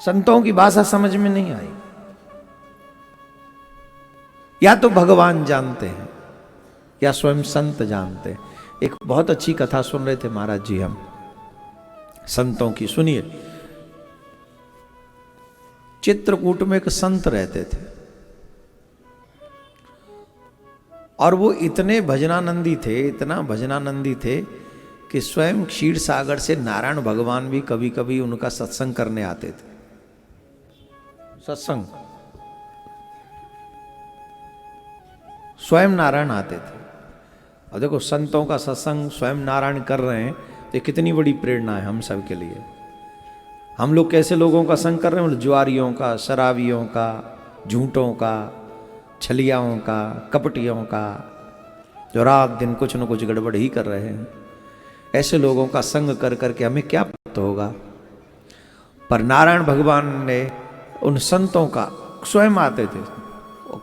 संतों की भाषा समझ में नहीं आई। या तो भगवान जानते हैं या स्वयं संत जानते हैं। एक बहुत अच्छी कथा सुन रहे थे महाराज जी हम संतों की, सुनिए। चित्रकूट में एक संत रहते थे और वो इतने भजनानंदी थे, इतना भजनानंदी थे कि स्वयं क्षीर सागर से नारायण भगवान भी कभी कभी उनका सत्संग करने आते थे। सत्संग स्वयं नारायण आते थे। और देखो संतों का सत्संग स्वयं नारायण कर रहे हैं तो कितनी बड़ी प्रेरणा है हम सब के लिए। हम लोग कैसे लोगों का संग कर रहे हैं? जुआरियों का, शराबियों का, झूठों का, छलियाओं का, कपटियों का, जो रात दिन कुछ न कुछ गड़बड़ ही कर रहे हैं। ऐसे लोगों का संग कर करके हमें क्या प्राप्त होगा? पर नारायण भगवान ने उन संतों का, स्वयं आते थे,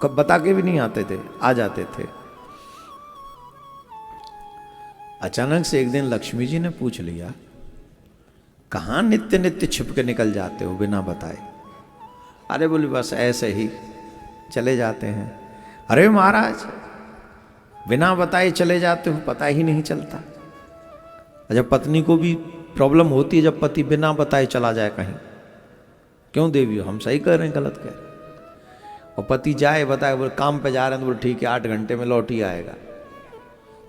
कब बता के भी नहीं आते थे, आ जाते थे। अचानक से एक दिन लक्ष्मी जी ने पूछ लिया, कहाँ नित्य नित्य छिप के निकल जाते हो बिना बताए? अरे बोले बस ऐसे ही चले जाते हैं। अरे महाराज बिना बताए चले जाते हो, पता ही नहीं चलता। जब पत्नी को भी प्रॉब्लम होती है जब पति बिना बताए चला जाए कहीं, क्यों देवी हम सही कह रहे हैं गलत कह रहे हैं? और पति जाए बताए, बोले काम पे जा रहे हैं तो बोले ठीक है 8 घंटे में लौट ही आएगा।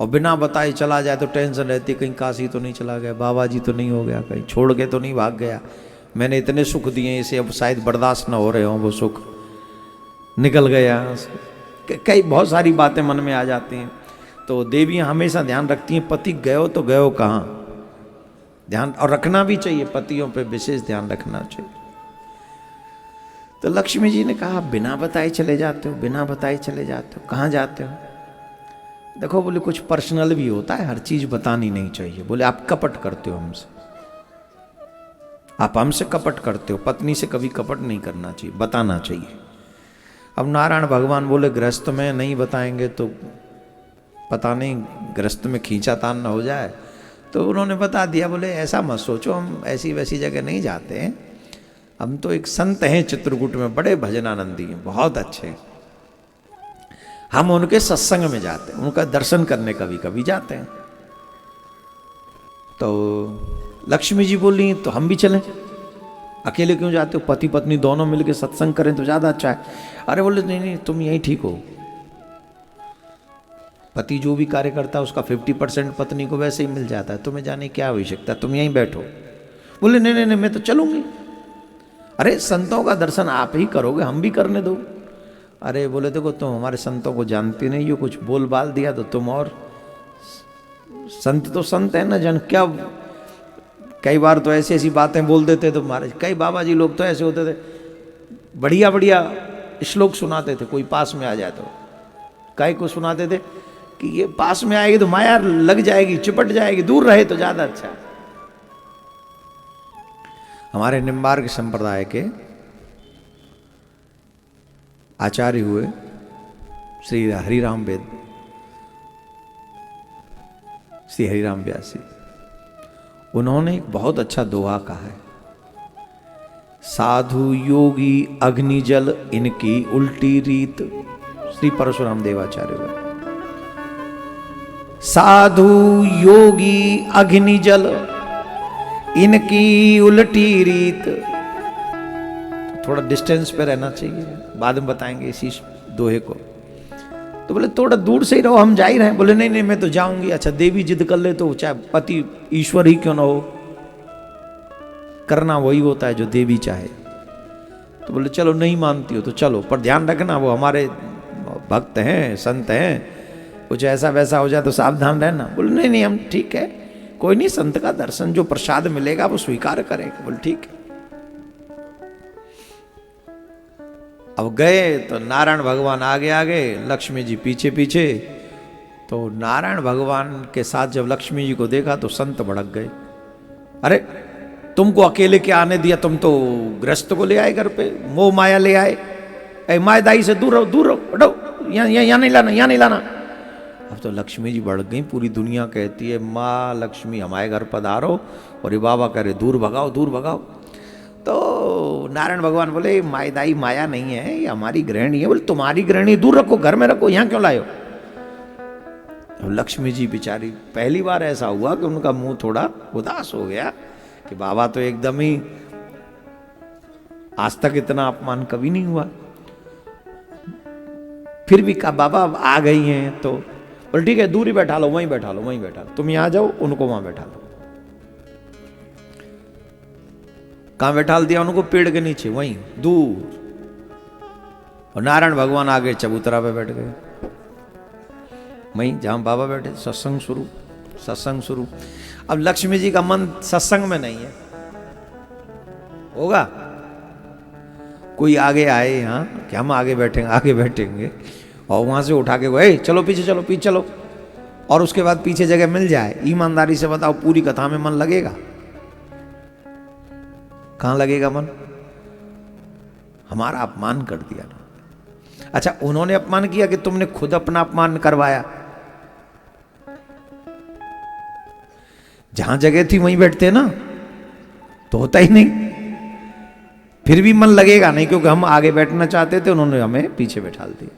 और बिना बताए चला जाए तो टेंशन रहती, कहीं काशी तो नहीं चला गया, बाबा जी तो नहीं हो गया, कहीं छोड़ के तो नहीं भाग गया, मैंने इतने सुख दिए इसे अब शायद बर्दाश्त ना हो रहे हों वो सुख, निकल गया। कई बहुत सारी बातें मन में आ जाती हैं। तो देवियाँ हमेशा ध्यान रखती हैं पति गयो तो गयो कहाँ, ध्यान और रखना भी चाहिए, पतियों पे विशेष ध्यान रखना चाहिए। तो लक्ष्मी जी ने कहा बिना बताए चले जाते हो, बिना बताए चले जाते हो, कहाँ जाते हो? देखो बोले कुछ पर्सनल भी होता है, हर चीज बतानी नहीं चाहिए। बोले आप कपट करते हो हमसे, आप हमसे कपट करते हो, पत्नी से कभी कपट नहीं करना चाहिए, बताना चाहिए। अब नारायण भगवान बोले गृहस्थ में नहीं बताएंगे तो पता नहीं गृहस्थ में खींचातान ना हो जाए, तो उन्होंने बता दिया। बोले ऐसा मत सोचो, हम ऐसी वैसी जगह नहीं जाते हैं, हम तो एक संत हैं चित्रकूट में, बड़े भजनानंदी हैं, बहुत अच्छे, हम उनके सत्संग में जाते हैं, उनका दर्शन करने कभी कभी जाते हैं। तो लक्ष्मी जी बोली तो हम भी चलें, अकेले क्यों जाते हो, पति पत्नी दोनों मिलकर सत्संग करें तो ज़्यादा अच्छा है। अरे बोले नहीं नहीं तुम यहीं ठीक हो, पति जो भी कार्य करता है उसका 50% पत्नी को वैसे ही मिल जाता है, तुम्हें जाने की क्या आवश्यकता, तुम यहीं बैठो। बोले नहीं नहीं नहीं मैं तो चलूंगी। अरे संतों का दर्शन आप ही करोगे, हम भी करने दो। अरे बोले देखो तुम हमारे संतों को जानती नहीं हो, कुछ बोल बाल दिया तो तुम, और संत तो संत है ना जन, क्या कई बार तो ऐसी ऐसी बातें बोल देते तो महाराज, कई बाबा जी लोग तो ऐसे होते थे, बढ़िया बढ़िया श्लोक सुनाते थे, कोई पास में आ जाए तो कई को सुनाते थे कि ये पास में आएगी तो माया लग जाएगी, चिपट जाएगी, दूर रहे तो ज्यादा अच्छा। हमारे निम्बार्क संप्रदाय के आचार्य हुए श्री हरिराम वेद, श्री हरिराम व्यास जी, उन्होंने एक बहुत अच्छा दोहा कहा है, साधु योगी अग्नि जल इनकी उल्टी रीत। श्री परशुराम देवाचार्य हुए, साधु योगी अग्नि जल इनकी उल्टी रीत। थोड़ा डिस्टेंस पे रहना चाहिए, बाद में बताएंगे इसी दोहे को। तो बोले थोड़ा दूर से ही रहो, हम जा ही रहे हैं। बोले नहीं नहीं मैं तो जाऊंगी। अच्छा देवी जिद कर ले तो चाहे पति ईश्वर ही क्यों ना हो, करना वही होता है जो देवी चाहे। तो बोले चलो नहीं मानती हो तो चलो, पर ध्यान रखना वो हमारे भक्त हैं, संत हैं, कुछ ऐसा वैसा हो जाए तो सावधान रहना। बोले नहीं नहीं हम ठीक है, कोई नहीं, संत का दर्शन जो प्रसाद मिलेगा वो स्वीकार करेगा। बोले ठीक है। अब गए तो नारायण भगवान आगे आगे, लक्ष्मी जी पीछे पीछे। तो नारायण भगवान के साथ जब लक्ष्मी जी को देखा तो संत भड़क गए, अरे तुमको अकेले क्या आने दिया, तुम तो गृहस्थ को ले आए घर पे, मोह माया ले आए, ऐ मायदाई से दूर रहो, दूर रहो, हटो, यहाँ नहीं लाना, यहाँ नहीं लाना। अब तो लक्ष्मी जी बढ़ गई, पूरी दुनिया कहती है माँ लक्ष्मी हमारे घर पधारो, और ये बाबा कह रहे दूर भगाओ, दूर भगाओ। तो नारायण भगवान बोले मायदाई माया नहीं है, ये हमारी गृहिणी है। बोले तुम्हारी गृहिणी दूर रखो, घर में रखो, यहाँ क्यों लाए हो? अब लक्ष्मी जी बेचारी, पहली बार ऐसा हुआ कि उनका मुंह थोड़ा उदास हो गया कि बाबा तो एकदम ही, आज तक इतना अपमान कभी नहीं हुआ। फिर भी कहा बाबा आ गई हैं तो बोले ठीक है, दूर ही बैठा लो, वहीं बैठा लो, वहीं बैठा लो, तुम यहां जाओ, उनको वहां बैठा लो। कहां बैठा दिया उनको? पेड़ के नीचे, वहीं दूर। और नारायण भगवान आगे चबूतरा पे बैठ गए, वहीं जहां बाबा बैठे। सत्संग शुरू, सत्संग शुरू। अब लक्ष्मी जी का मन सत्संग में नहीं है, होगा कोई आगे आए यहाँ कि हम आगे बैठेंगे, आगे बैठेंगे, और वहां से उठा के गए चलो पीछे चलो, पीछे चलो, और उसके बाद पीछे जगह मिल जाए। ईमानदारी से बताओ, पूरी कथा में मन लगेगा? कहां लगेगा मन? हमारा अपमान कर दिया ना। अच्छा, उन्होंने अपमान किया कि तुमने खुद अपना अपमान करवाया? जहां जगह थी वहीं बैठते ना, तो होता ही नहीं। फिर भी मन लगेगा नहीं, क्योंकि हम आगे बैठना चाहते थे, उन्होंने हमें पीछे बैठा दिया।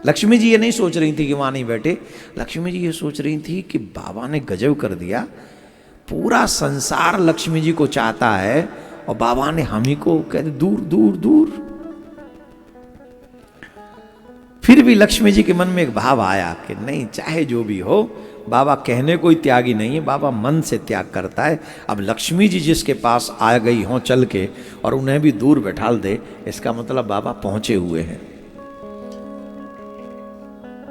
लक्ष्मी जी ये नहीं सोच रही थी कि वहां नहीं बैठे, लक्ष्मी जी ये सोच रही थी कि बाबा ने गजब कर दिया, पूरा संसार लक्ष्मी जी को चाहता है और बाबा ने हम ही को कहते दूर दूर दूर। फिर भी लक्ष्मी जी के मन में एक भाव आया कि नहीं, चाहे जो भी हो, बाबा कहने कोई त्यागी नहीं है, बाबा मन से त्याग करता है। अब लक्ष्मी जी जिसके पास आ गई हों चल के और उन्हें भी दूर बैठाल दे, इसका मतलब बाबा पहुंचे हुए हैं।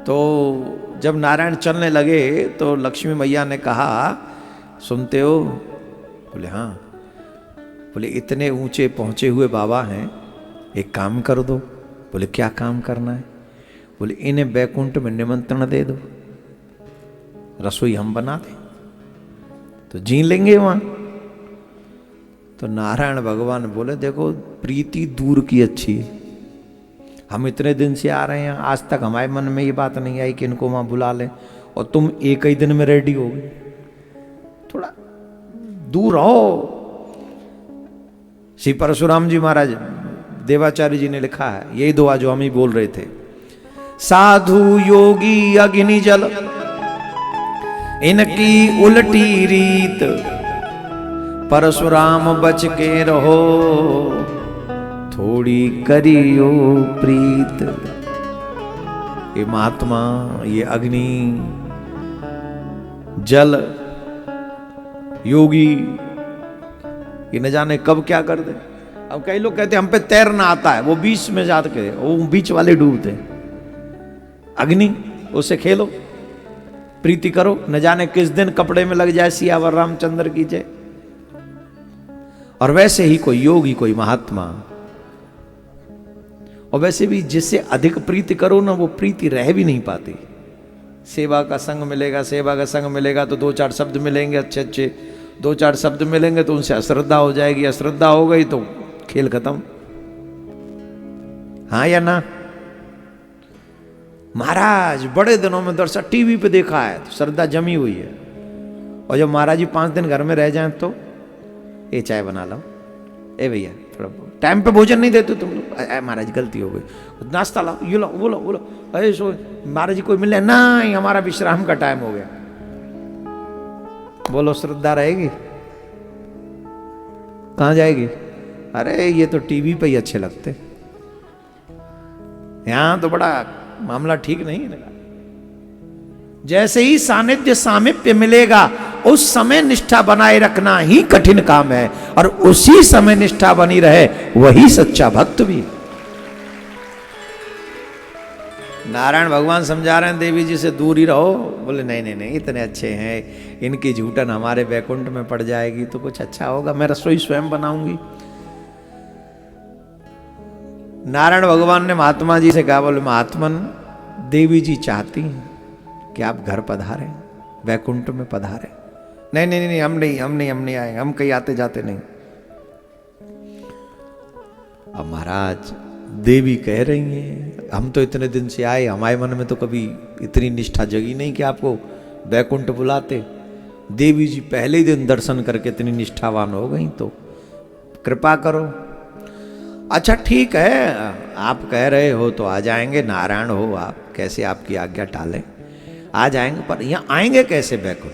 तो जब नारायण चलने लगे तो लक्ष्मी मैया ने कहा सुनते हो? बोले हाँ। बोले इतने ऊंचे पहुंचे हुए बाबा हैं, एक काम कर दो। बोले क्या काम करना है? बोले इन्हें वैकुंठ में निमंत्रण दे दो, रसोई हम बना दें तो जी लेंगे वहां। तो नारायण भगवान बोले देखो, प्रीति दूर की अच्छी है, हम इतने दिन से आ रहे हैं, आज तक हमारे मन में ये बात नहीं आई कि इनको वहां बुला लें, और तुम एक ही दिन में रेडी हो गए, थोड़ा दूर रहो। श्री परशुराम जी महाराज देवाचार्य जी ने लिखा है यही दुआ जो हम ही बोल रहे थे, साधु योगी अग्नि जल इनकी उल्टी रीत, परशुराम बच के रहो थोड़ी करियो प्रीत। ये महात्मा, ये अग्नि, जल, योगी, ये न जाने कब क्या कर दे। अब कई लोग कहते हैं हम पे तैरना आता है, वो बीच में जाते, वो बीच वाले डूबते। अग्नि, उससे खेलो, प्रीति करो, न जाने किस दिन कपड़े में लग जाए सियावर रामचंद्र की जय। और वैसे ही कोई योगी, कोई महात्मा, और वैसे भी जिससे अधिक प्रीति करो ना, वो प्रीति रह भी नहीं पाती। सेवा का संग मिलेगा, सेवा का संग मिलेगा तो दो चार शब्द मिलेंगे अच्छे अच्छे, दो चार शब्द मिलेंगे तो उनसे अश्रद्धा हो जाएगी, अश्रद्धा हो गई तो खेल खत्म। हाँ या ना? महाराज बड़े दिनों में दर्शन टीवी पे देखा है तो श्रद्धा जमी हुई है, और जब महाराज जी 5 दिन घर में रह जाएं तो ये चाय बना लो, ए भैया थोड़ा टाइम पे भोजन नहीं देते तुम लोग, महाराज गलती हो गई, नाश्ता लाओ, ये लो, वो लो, वो लो, अरे सो महाराज जी कोई मिले नहीं, हमारा विश्राम का टाइम हो गया। बोलो श्रद्धा रहेगी? कहां जाएगी? अरे ये तो टीवी पे ही अच्छे लगते, यहां तो बड़ा मामला ठीक नहीं लगा। जैसे ही सानिध्य सामिप्य मिलेगा उस समय निष्ठा बनाए रखना ही कठिन काम है, और उसी समय निष्ठा बनी रहे वही सच्चा भक्त भी। नारायण भगवान समझा रहे हैं देवी जी से दूर ही रहो। बोले नहीं नहीं नहीं, इतने अच्छे हैं, इनकी झूठन हमारे वैकुंठ में पड़ जाएगी तो कुछ अच्छा होगा, मैं रसोई स्वयं बनाऊंगी। नारायण भगवान ने महात्मा जी से कहा, बोले महात्मन देवी जी चाहती हैं कि आप घर पधारें, वैकुंठ में पधारें। नहीं नहीं नहीं, हम नहीं आए, हम कहीं आते जाते नहीं। अब महाराज देवी कह रही हैं हम तो इतने दिन से आए, हमारे मन में तो कभी इतनी निष्ठा जगी नहीं कि आपको वैकुंठ बुलाते। देवी जी पहले ही दिन दर्शन करके इतनी निष्ठावान हो गई, तो कृपा करो। अच्छा ठीक है, आप कह रहे हो तो आ जाएंगे, नारायण हो आप, कैसे आपकी आज्ञा टालें, आ जाएंगे। पर यहाँ आएंगे कैसे बैकुंठ?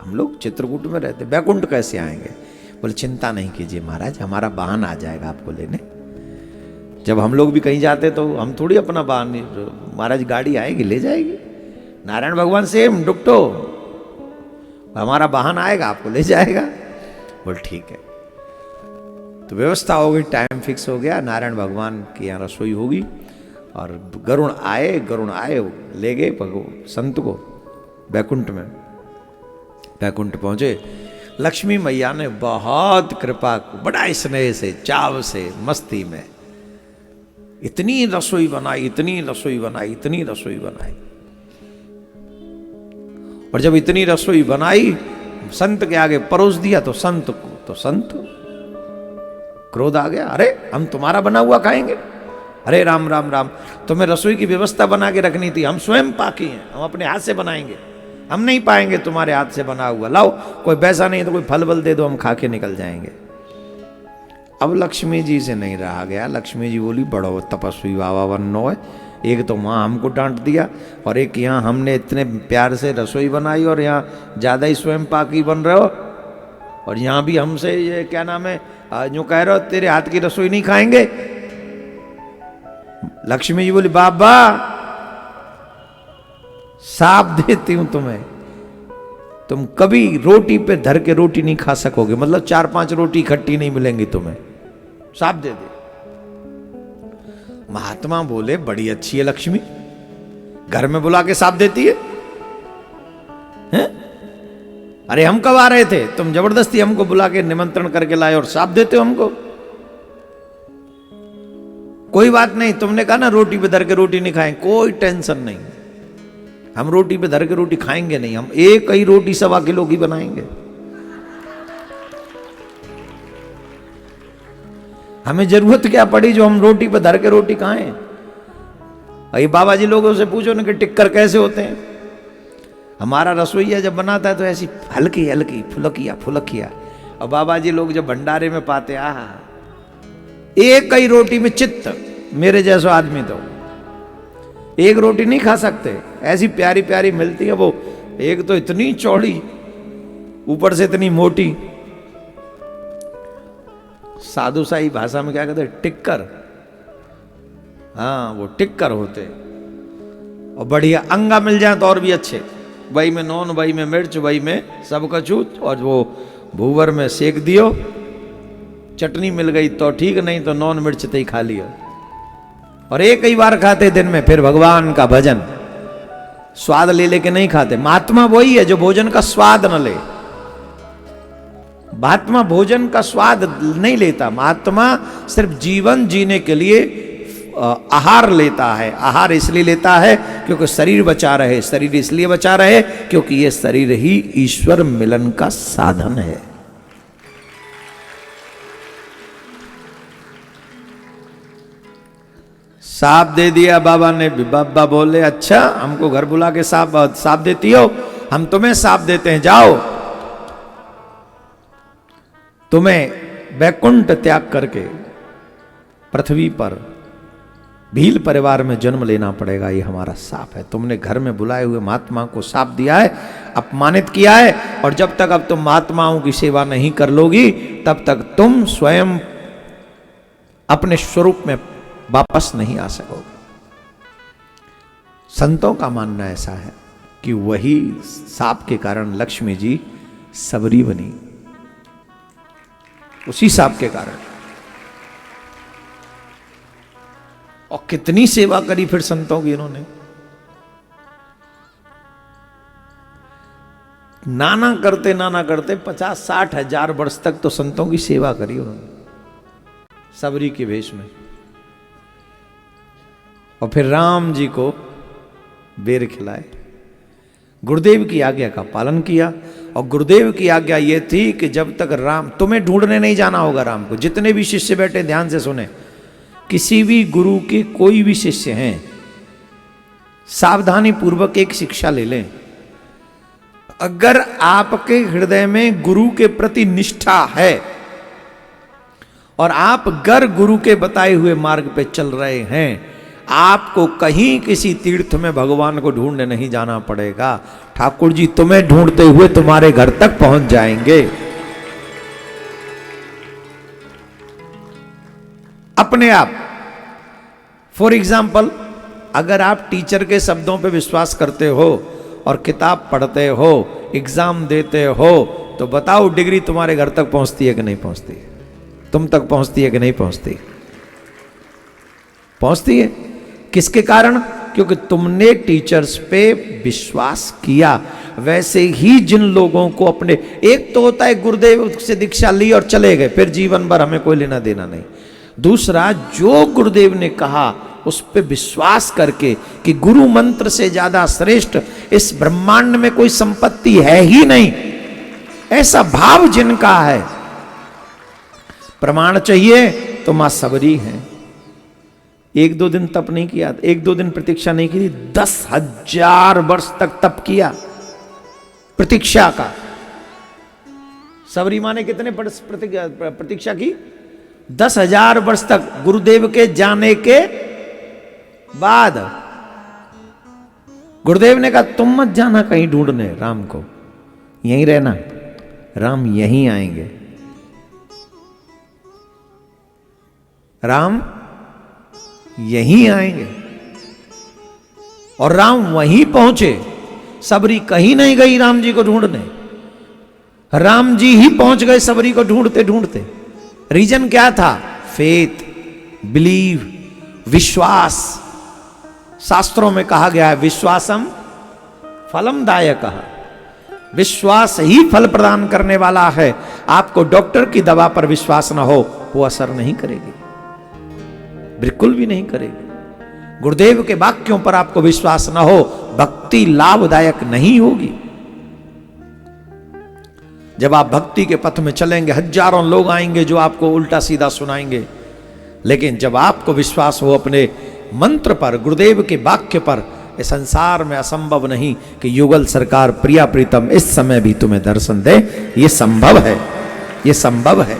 हम लोग चित्रकूट में रहते, बैकुंठ कैसे आएंगे? बोले चिंता नहीं कीजिए महाराज, हमारा वाहन आ जाएगा आपको लेने। जब हम लोग भी कहीं जाते तो हम थोड़ी अपना वाहन, महाराज गाड़ी आएगी ले जाएगी। नारायण भगवान सेम डुक्टो, हमारा वाहन आएगा आपको ले जाएगा। बोल ठीक है। तो व्यवस्था हो गई, टाइम फिक्स हो गया, नारायण भगवान की यहाँ रसोई होगी और गरुण आए ले गए संत को बैकुंठ में। बैकुंठ पहुंचे, लक्ष्मी मैया ने बहुत कृपा, बड़ा स्नेह से, चाव से, मस्ती में इतनी रसोई बनाई, इतनी रसोई बनाई, इतनी रसोई बनाई। और जब इतनी रसोई बनाई, संत के आगे परोस दिया तो संत क्रोध आ गया। अरे हम तुम्हारा बना हुआ खाएंगे? अरे राम राम राम, तुम्हें रसोई की व्यवस्था बना के रखनी थी, हम स्वयं पाकी हैं, हम अपने हाथ से बनाएंगे, हम नहीं पाएंगे तुम्हारे हाथ से बना हुआ। लाओ कोई पैसा नहीं तो कोई फल बल दे दो, हम खा के निकल जाएंगे। अब लक्ष्मी जी से नहीं रहा गया। लक्ष्मी जी बोली बड़ो तपस्वी बाबा बनो है, एक तो वहाँ हमको डांट दिया और एक यहाँ हमने इतने प्यार से रसोई बनाई और यहाँ ज़्यादा ही स्वयं पाकी बन रहे हो, और यहाँ भी हमसे ये क्या नाम है जो कह रहे हो तेरे हाथ की रसोई नहीं खाएंगे। लक्ष्मी जी बोली बाबा साफ देती हूं तुम्हें, तुम कभी रोटी पे धर के रोटी नहीं खा सकोगे, मतलब 4-5 रोटी इकट्ठी नहीं मिलेंगी तुम्हें, साफ दे दे। महात्मा बोले बड़ी अच्छी है लक्ष्मी, घर में बुला के साफ देती है, हैं? अरे हम कब आ रहे थे, तुम जबरदस्ती हमको बुला के निमंत्रण करके लाए और साफ देते हो हमको। कोई बात नहीं, तुमने कहा ना रोटी पे धर के रोटी नहीं खाएं, कोई टेंशन नहीं, हम रोटी पे धर के रोटी खाएंगे नहीं, हम एक ही रोटी 1.25 किलो की बनाएंगे। हमें जरूरत क्या पड़ी जो हम रोटी पे धर के रोटी खाएं? अरे बाबा जी लोगों से पूछो ना कि टिक्कर कैसे होते हैं। हमारा रसोईया जब बनाता है तो ऐसी हल्की हल्की फुलकिया, और बाबा जी लोग जब भंडारे में पाते, आहा एक ही रोटी में चित्त, मेरे जैसा आदमी तो एक रोटी नहीं खा सकते, ऐसी प्यारी प्यारी मिलती है वो, एक तो इतनी चौड़ी ऊपर से इतनी मोटी, साधु साई भाषा में क्या कहते हैं, टिक्कर। हाँ वो टिक्कर होते, और बढ़िया अंगा मिल जाए तो और भी अच्छे, वही में नॉन, वही में मिर्च, वही में सब कछूत, और वो भूवर में सेक दियो, चटनी मिल गई तो ठीक, नहीं तो नॉन मिर्च तो ही खा लियो। और एक ही बार खाते दिन में, फिर भगवान का भजन, स्वाद ले लेके नहीं खाते। महात्मा वही है जो भोजन का स्वाद न ले, महात्मा भोजन का स्वाद नहीं लेता, महात्मा सिर्फ जीवन जीने के लिए आहार लेता है। आहार इसलिए लेता है क्योंकि शरीर बचा रहे, शरीर इसलिए बचा रहे क्योंकि यह शरीर ही ईश्वर मिलन का साधन है। साफ दे दिया बाबा ने। बाबा बोले अच्छा हमको घर बुला के साफ देती हो, हम तुम्हें साफ देते हैं, जाओ तुम्हें वैकुंठ त्याग करके पृथ्वी पर भील परिवार में जन्म लेना पड़ेगा, ये हमारा साफ है। तुमने घर में बुलाए हुए महात्मा को साफ दिया है, अपमानित किया है, और जब तक अब तुम महात्माओं की सेवा नहीं कर लोगी तब तक तुम स्वयं अपने स्वरूप में वापस नहीं आ सकोगे। संतों का मानना ऐसा है कि वही साप के कारण लक्ष्मी जी सबरी बनी, उसी साप के कारण। और कितनी सेवा करी फिर संतों की इन्होंने, नाना करते 50-60 हजार वर्ष तक तो संतों की सेवा करी उन्होंने सबरी के वेश में। और फिर राम जी को बेर खिलाए, गुरुदेव की आज्ञा का पालन किया। और गुरुदेव की आज्ञा ये थी कि जब तक राम, तुम्हें ढूंढने नहीं जाना होगा राम को। जितने भी शिष्य बैठे ध्यान से सुने, किसी भी गुरु के कोई भी शिष्य हैं, सावधानी पूर्वक एक शिक्षा ले लें। अगर आपके हृदय में गुरु के प्रति निष्ठा है और आप गर गुरु के बताए हुए मार्ग पे चल रहे हैं, आपको कहीं किसी तीर्थ में भगवान को ढूंढने नहीं जाना पड़ेगा। ठाकुर जी तुम्हें ढूंढते हुए तुम्हारे घर तक पहुंच जाएंगे। अपने आप। फॉर एग्जाम्पल, अगर आप टीचर के शब्दों पे विश्वास करते हो और किताब पढ़ते हो, एग्जाम देते हो, तो बताओ डिग्री तुम्हारे घर तक पहुंचती है कि नहीं पहुंचती? तुम तक पहुंचती है कि नहीं पहुंचती? पहुंचती है। किसके कारण? क्योंकि तुमने टीचर्स पे विश्वास किया। वैसे ही जिन लोगों को अपने, एक तो होता है गुरुदेव से दीक्षा ली और चले गए, फिर जीवन भर हमें कोई लेना देना नहीं। दूसरा, जो गुरुदेव ने कहा उस पे विश्वास करके कि गुरु मंत्र से ज्यादा श्रेष्ठ इस ब्रह्मांड में कोई संपत्ति है ही नहीं, ऐसा भाव जिनका है। प्रमाण चाहिए तो मां सबरी हैं। 1-2 दिन तप नहीं किया, 1-2 दिन प्रतीक्षा नहीं की, 10,000 वर्ष तक तप किया प्रतीक्षा का। सबरी मां ने कितने प्रतीक्षा की? 10,000 वर्ष तक, गुरुदेव के जाने के बाद। गुरुदेव ने कहा तुम मत जाना कहीं ढूंढने राम को, यहीं रहना, राम यहीं आएंगे। राम यहीं आएंगे। और राम वहीं पहुंचे। सबरी कहीं नहीं गई राम जी को ढूंढने, राम जी ही पहुंच गए सबरी को ढूंढते ढूंढते। रीजन क्या था? फेथ, बिलीव, विश्वास। शास्त्रों में कहा गया है विश्वासम फलम दायकः, विश्वास ही फल प्रदान करने वाला है। आपको डॉक्टर की दवा पर विश्वास ना हो, वो असर नहीं करेगी, बिल्कुल भी नहीं करेगी। गुरुदेव के वाक्यों पर आपको विश्वास ना हो, भक्ति लाभदायक नहीं होगी। जब आप भक्ति के पथ में चलेंगे, हजारों लोग आएंगे जो आपको उल्टा सीधा सुनाएंगे, लेकिन जब आपको विश्वास हो अपने मंत्र पर, गुरुदेव के वाक्य पर, इस संसार में असंभव नहीं कि युगल सरकार प्रिया प्रीतम इस समय भी तुम्हें दर्शन दे। ये संभव है, ये संभव है।